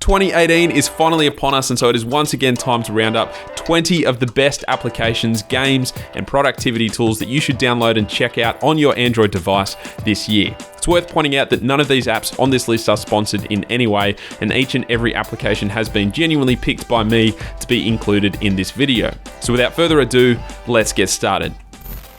2018 is finally upon us, and so it is once again time to round up 20 of the best applications, games, and productivity tools that you should download and check out on your Android device this year. It's worth pointing out that none of these apps on this list are sponsored in any way, and each and every application has been genuinely picked by me to be included in this video. So without further ado, let's get started.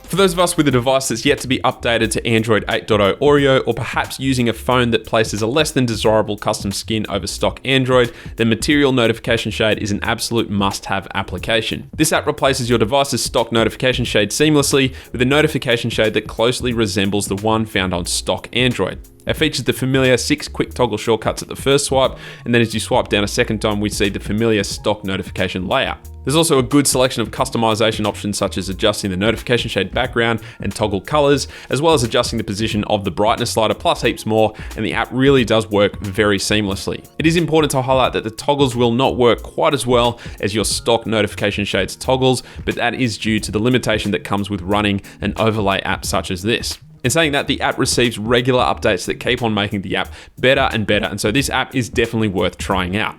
For those of us with a device that's yet to be updated to Android 8.0 Oreo, or perhaps using a phone that places a less than desirable custom skin over stock Android, then Material Notification Shade is an absolute must-have application. This app replaces your device's stock notification shade seamlessly with a notification shade that closely resembles the one found on stock Android. It features the familiar 6 quick toggle shortcuts at the first swipe, and then as you swipe down a second time, we see the familiar stock notification layout. There's also a good selection of customization options such as adjusting the notification shade background and toggle colors, as well as adjusting the position of the brightness slider, plus heaps more, and the app really does work very seamlessly. It is important to highlight that the toggles will not work quite as well as your stock notification shades toggles, but that is due to the limitation that comes with running an overlay app such as this. In saying that, the app receives regular updates that keep on making the app better and better, and so this app is definitely worth trying out.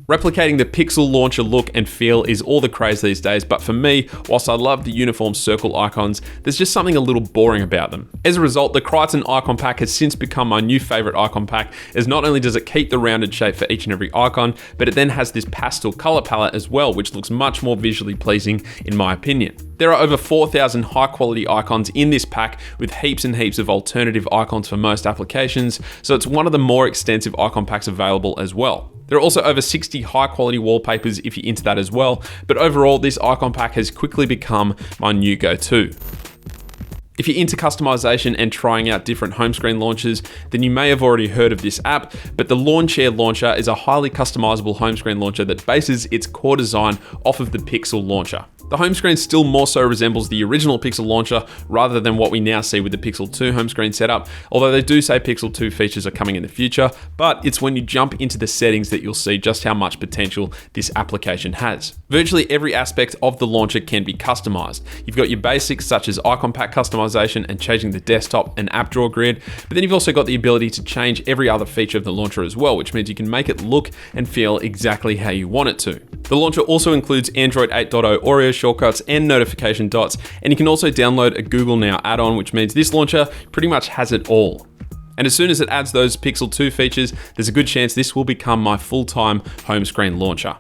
Replicating the Pixel launcher look and feel is all the craze these days, but for me, whilst I love the uniform circle icons, there's just something a little boring about them. As a result, the Kryton icon pack has since become my new favorite icon pack, as not only does it keep the rounded shape for each and every icon, but it then has this pastel color palette as well, which looks much more visually pleasing in my opinion. There are over 4,000 high quality icons in this pack with heaps and heaps of alternative icons for most applications, so it's one of the more extensive icon packs available as well. There are also over 60 high quality wallpapers if you're into that as well, but overall this icon pack has quickly become my new go-to. If you're into customization and trying out different home screen launchers, then you may have already heard of this app, but the Lawnchair Launcher is a highly customizable home screen launcher that bases its core design off of the Pixel launcher. The home screen still more so resembles the original Pixel launcher rather than what we now see with the Pixel 2 home screen setup, although they do say Pixel 2 features are coming in the future, but it's when you jump into the settings that you'll see just how much potential this application has. Virtually every aspect of the launcher can be customized. You've got your basics such as icon pack customization and changing the desktop and app drawer grid, but then you've also got the ability to change every other feature of the launcher as well, which means you can make it look and feel exactly how you want it to. The launcher also includes Android 8.0 Oreo shortcuts and notification dots, and you can also download a Google Now add-on, which means this launcher pretty much has it all. And as soon as it adds those Pixel 2 features, there's a good chance this will become my full-time home screen launcher.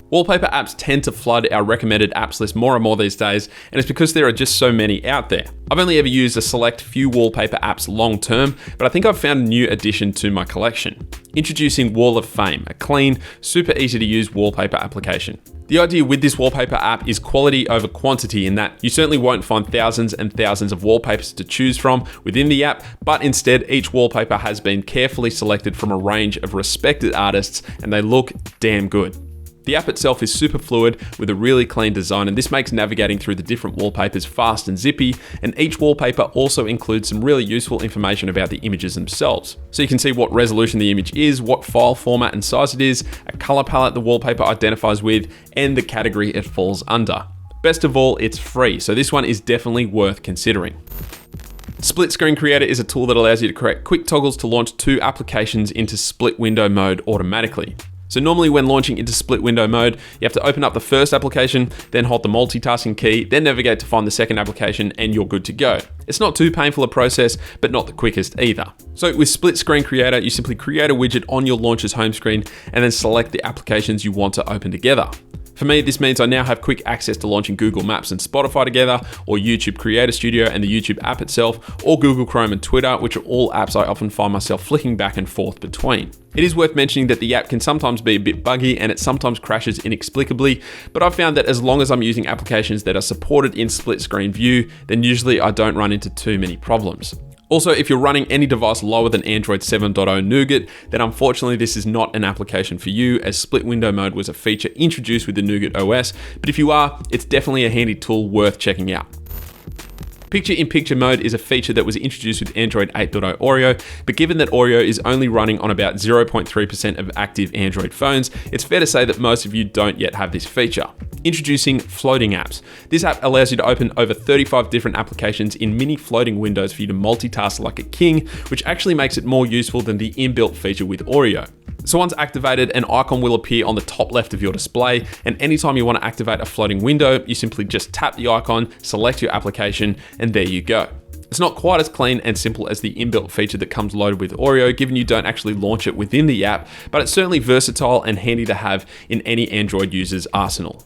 Wallpaper apps tend to flood our recommended apps list more and more these days, and it's because there are just so many out there. I've only ever used a select few wallpaper apps long term, but I think I've found a new addition to my collection. Introducing Wall of Fame, a clean, super easy to use wallpaper application. The idea with this wallpaper app is quality over quantity in that you certainly won't find thousands and thousands of wallpapers to choose from within the app, but instead each wallpaper has been carefully selected from a range of respected artists and they look damn good. The app itself is super fluid with a really clean design, and this makes navigating through the different wallpapers fast and zippy, and each wallpaper also includes some really useful information about the images themselves. So you can see what resolution the image is, what file format and size it is, a color palette the wallpaper identifies with, and the category it falls under. Best of all, it's free, so this one is definitely worth considering. Split Screen Creator is a tool that allows you to create quick toggles to launch 2 applications into split window mode automatically. So normally when launching into split window mode, you have to open up the first application, then hold the multitasking key, then navigate to find the second application, and you're good to go. It's not too painful a process, but not the quickest either. So with Split Screen Creator, you simply create a widget on your launcher's home screen and then select the applications you want to open together. For me, this means I now have quick access to launching Google Maps and Spotify together, or YouTube Creator Studio and the YouTube app itself, or Google Chrome and Twitter, which are all apps I often find myself flicking back and forth between. It is worth mentioning that the app can sometimes be a bit buggy and it sometimes crashes inexplicably, but I've found that as long as I'm using applications that are supported in split screen view, then usually I don't run into too many problems. Also, if you're running any device lower than Android 7.0 Nougat, then unfortunately this is not an application for you, as split window mode was a feature introduced with the Nougat OS, but if you are, it's definitely a handy tool worth checking out. Picture-in-picture mode is a feature that was introduced with Android 8.0 Oreo, but given that Oreo is only running on about 0.3% of active Android phones, it's fair to say that most of you don't yet have this feature. Introducing Floating Apps. This app allows you to open over 35 different applications in mini floating windows for you to multitask like a king, which actually makes it more useful than the inbuilt feature with Oreo. So once activated, an icon will appear on the top left of your display, and anytime you want to activate a floating window, you simply just tap the icon, select your application, and there you go. It's not quite as clean and simple as the inbuilt feature that comes loaded with Oreo, given you don't actually launch it within the app, but it's certainly versatile and handy to have in any Android user's arsenal.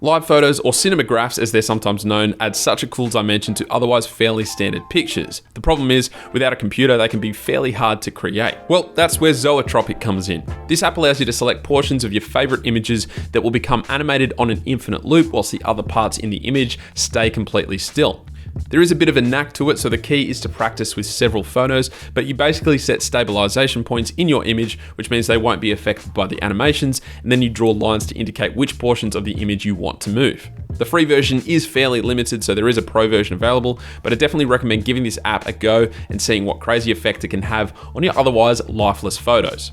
Live photos, or cinemagraphs as they're sometimes known, add such a cool dimension to otherwise fairly standard pictures. The problem is, without a computer, they can be fairly hard to create. Well, that's where Zoetropic comes in. This app allows you to select portions of your favorite images that will become animated on an infinite loop whilst the other parts in the image stay completely still. There is a bit of a knack to it, so the key is to practice with several photos, but you basically set stabilization points in your image, which means they won't be affected by the animations, and then you draw lines to indicate which portions of the image you want to move. The free version is fairly limited, so there is a pro version available, but I definitely recommend giving this app a go and seeing what crazy effect it can have on your otherwise lifeless photos.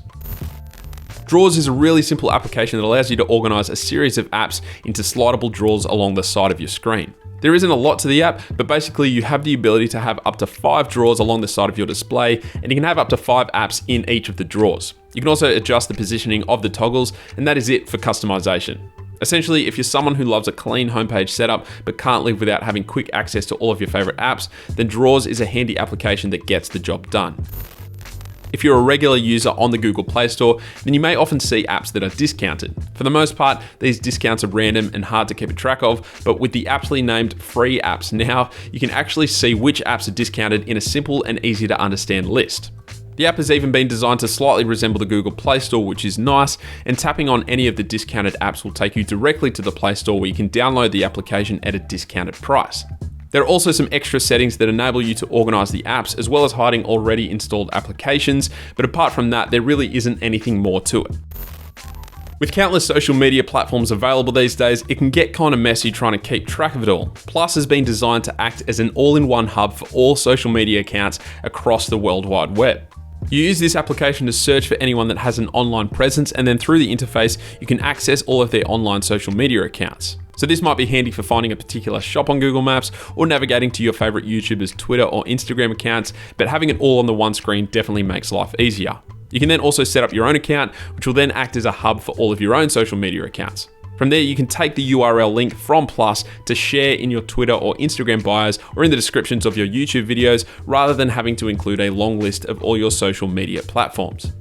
Drawers is a really simple application that allows you to organize a series of apps into slidable drawers along the side of your screen. There isn't a lot to the app, but basically you have the ability to have up to 5 drawers along the side of your display, and you can have up to 5 apps in each of the drawers. You can also adjust the positioning of the toggles, and that is it for customization. Essentially, if you're someone who loves a clean homepage setup but can't live without having quick access to all of your favorite apps, then Drawers is a handy application that gets the job done. If you're a regular user on the Google Play Store, then you may often see apps that are discounted. For the most part, these discounts are random and hard to keep a track of, but with the aptly named free apps now, you can actually see which apps are discounted in a simple and easy to understand list. The app has even been designed to slightly resemble the Google Play Store, which is nice, and tapping on any of the discounted apps will take you directly to the Play Store where you can download the application at a discounted price. There are also some extra settings that enable you to organize the apps, as well as hiding already installed applications, but apart from that, there really isn't anything more to it. With countless social media platforms available these days, it can get kind of messy trying to keep track of it all. Plus has been designed to act as an all-in-one hub for all social media accounts across the World Wide Web. You use this application to search for anyone that has an online presence, and then through the interface, you can access all of their online social media accounts. So this might be handy for finding a particular shop on Google Maps or navigating to your favorite YouTubers' Twitter or Instagram accounts, but having it all on the one screen definitely makes life easier. You can then also set up your own account, which will then act as a hub for all of your own social media accounts. From there, you can take the URL link from Plus to share in your Twitter or Instagram bios or in the descriptions of your YouTube videos, rather than having to include a long list of all your social media platforms.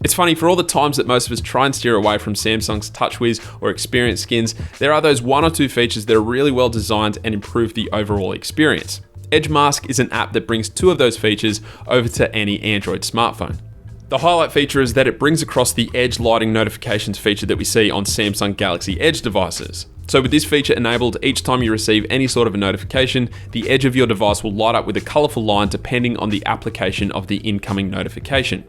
It's funny, for all the times that most of us try and steer away from Samsung's TouchWiz or Experience skins, there are those 1 or 2 features that are really well designed and improve the overall experience. Edge Mask is an app that brings 2 of those features over to any Android smartphone. The highlight feature is that it brings across the Edge lighting notifications feature that we see on Samsung Galaxy Edge devices. So with this feature enabled, each time you receive any sort of a notification, the edge of your device will light up with a colourful line depending on the application of the incoming notification.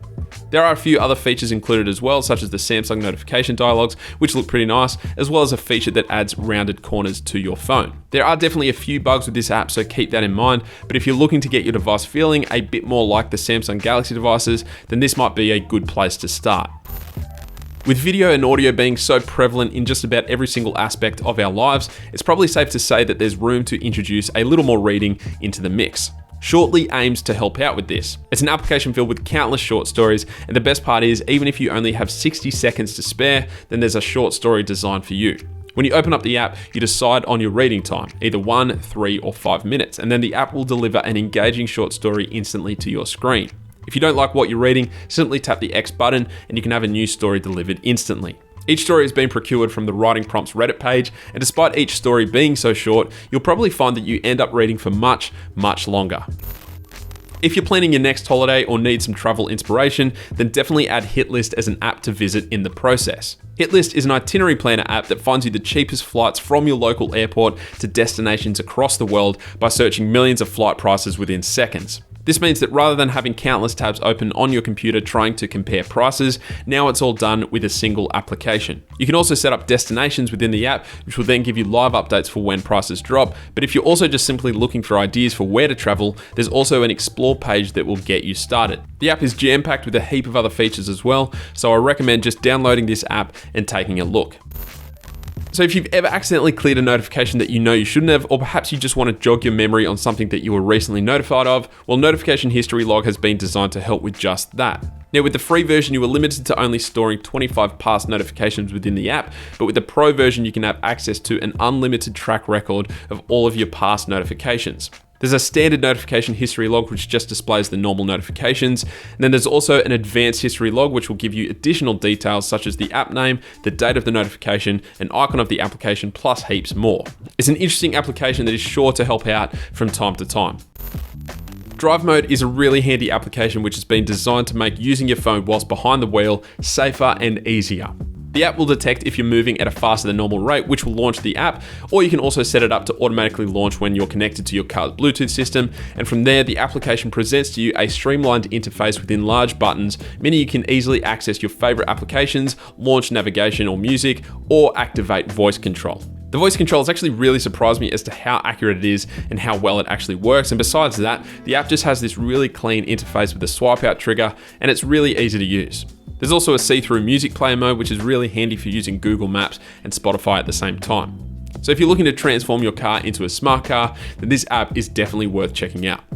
There are a few other features included as well, such as the Samsung notification dialogues, which look pretty nice, as well as a feature that adds rounded corners to your phone. There are definitely a few bugs with this app, so keep that in mind, but if you're looking to get your device feeling a bit more like the Samsung Galaxy devices, then this might be a good place to start. With video and audio being so prevalent in just about every single aspect of our lives, it's probably safe to say that there's room to introduce a little more reading into the mix. Shortly aims to help out with this. It's an application filled with countless short stories, and the best part is, even if you only have 60 seconds to spare, then there's a short story designed for you. When you open up the app, you decide on your reading time, either 1, 3, or 5 minutes, and then the app will deliver an engaging short story instantly to your screen. If you don't like what you're reading, simply tap the X button and you can have a new story delivered instantly. Each story has been procured from the Writing Prompts Reddit page, and despite each story being so short, you'll probably find that you end up reading for much, much longer. If you're planning your next holiday or need some travel inspiration, then definitely add Hitlist as an app to visit in the process. Hitlist is an itinerary planner app that finds you the cheapest flights from your local airport to destinations across the world by searching millions of flight prices within seconds. This means that rather than having countless tabs open on your computer trying to compare prices, now it's all done with a single application. You can also set up destinations within the app, which will then give you live updates for when prices drop. But if you're also just simply looking for ideas for where to travel, there's also an explore page that will get you started. The app is jam-packed with a heap of other features as well, so I recommend just downloading this app and taking a look. So if you've ever accidentally cleared a notification that you know you shouldn't have, or perhaps you just want to jog your memory on something that you were recently notified of, well, Notification History Log has been designed to help with just that. Now, with the free version, you were limited to only storing 25 past notifications within the app, but with the pro version, you can have access to an unlimited track record of all of your past notifications. There's a standard notification history log, which just displays the normal notifications. And then there's also an advanced history log, which will give you additional details such as the app name, the date of the notification, an icon of the application, plus heaps more. It's an interesting application that is sure to help out from time to time. Drive Mode is a really handy application which has been designed to make using your phone whilst behind the wheel safer and easier. The app will detect if you're moving at a faster than normal rate, which will launch the app, or you can also set it up to automatically launch when you're connected to your car's Bluetooth system. And from there, the application presents to you a streamlined interface within large buttons, meaning you can easily access your favorite applications, launch navigation or music, or activate voice control. The voice control has actually really surprised me as to how accurate it is and how well it actually works. And besides that, the app just has this really clean interface with a swipe out trigger, and it's really easy to use. There's also a see-through music player mode, which is really handy for using Google Maps and Spotify at the same time. So if you're looking to transform your car into a smart car, then this app is definitely worth checking out.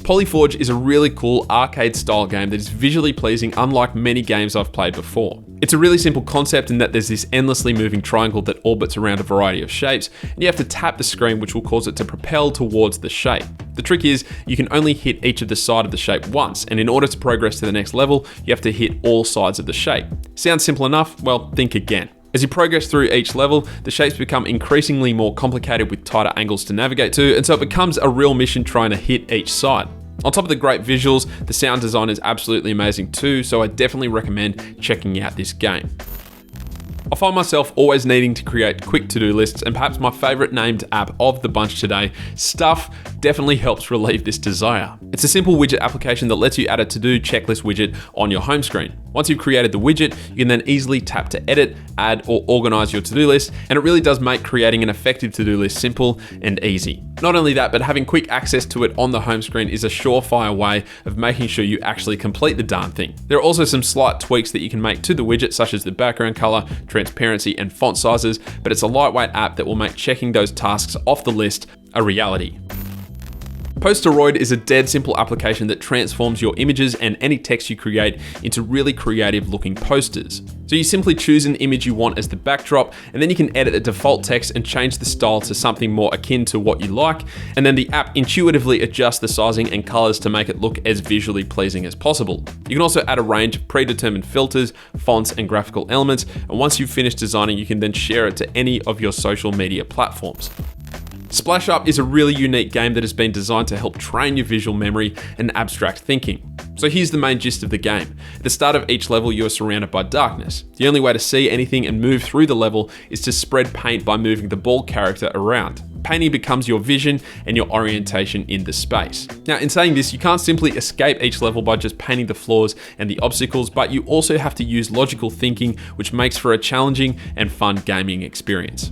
Polyforge is a really cool arcade-style game that is visually pleasing, unlike many games I've played before. It's a really simple concept in that there's this endlessly moving triangle that orbits around a variety of shapes, and you have to tap the screen, which will cause it to propel towards the shape. The trick is, you can only hit each of the side of the shape once, and in order to progress to the next level, you have to hit all sides of the shape. Sounds simple enough? Well, think again. As you progress through each level, the shapes become increasingly more complicated with tighter angles to navigate to, and so it becomes a real mission trying to hit each side. On top of the great visuals, the sound design is absolutely amazing too, so I definitely recommend checking out this game. I find myself always needing to create quick to-do lists, and perhaps my favorite named app of the bunch today, Stuff, definitely helps relieve this desire. It's a simple widget application that lets you add a to-do checklist widget on your home screen. Once you've created the widget, you can then easily tap to edit, add, or organize your to-do list, and it really does make creating an effective to-do list simple and easy. Not only that, but having quick access to it on the home screen is a surefire way of making sure you actually complete the darn thing. There are also some slight tweaks that you can make to the widget, such as the background color, transparency, and font sizes, but it's a lightweight app that will make checking those tasks off the list a reality. Posteroid is a dead simple application that transforms your images and any text you create into really creative looking posters. So you simply choose an image you want as the backdrop, and then you can edit the default text and change the style to something more akin to what you like, and then the app intuitively adjusts the sizing and colors to make it look as visually pleasing as possible. You can also add a range of predetermined filters, fonts, and graphical elements, and once you've finished designing, you can then share it to any of your social media platforms. Splash Up is a really unique game that has been designed to help train your visual memory and abstract thinking. So here's the main gist of the game. At the start of each level, you are surrounded by darkness. The only way to see anything and move through the level is to spread paint by moving the ball character around. Painting becomes your vision and your orientation in the space. Now, in saying this, you can't simply escape each level by just painting the floors and the obstacles, but you also have to use logical thinking, which makes for a challenging and fun gaming experience.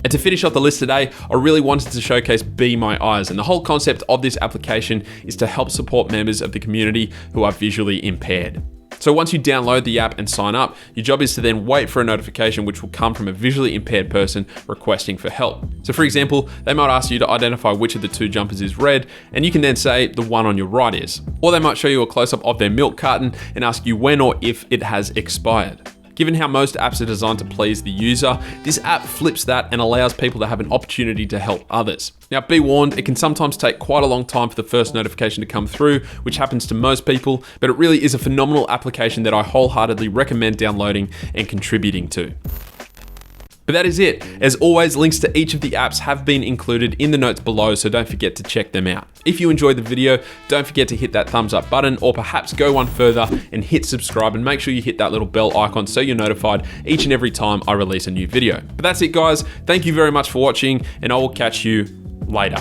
And to finish off the list today, I really wanted to showcase Be My Eyes, and the whole concept of this application is to help support members of the community who are visually impaired. So once you download the app and sign up, your job is to then wait for a notification which will come from a visually impaired person requesting for help. So for example, they might ask you to identify which of the two jumpers is red, and you can then say the one on your right is. Or they might show you a close-up of their milk carton and ask you when or if it has expired. Given how most apps are designed to please the user, this app flips that and allows people to have an opportunity to help others. Now, be warned, it can sometimes take quite a long time for the first notification to come through, which happens to most people, but it really is a phenomenal application that I wholeheartedly recommend downloading and contributing to. But that is it. As always, links to each of the apps have been included in the notes below, so don't forget to check them out. If you enjoyed the video, don't forget to hit that thumbs up button, or perhaps go one further and hit subscribe, and make sure you hit that little bell icon so you're notified each and every time I release a new video. But that's it, guys. Thank you very much for watching, and I will catch you later.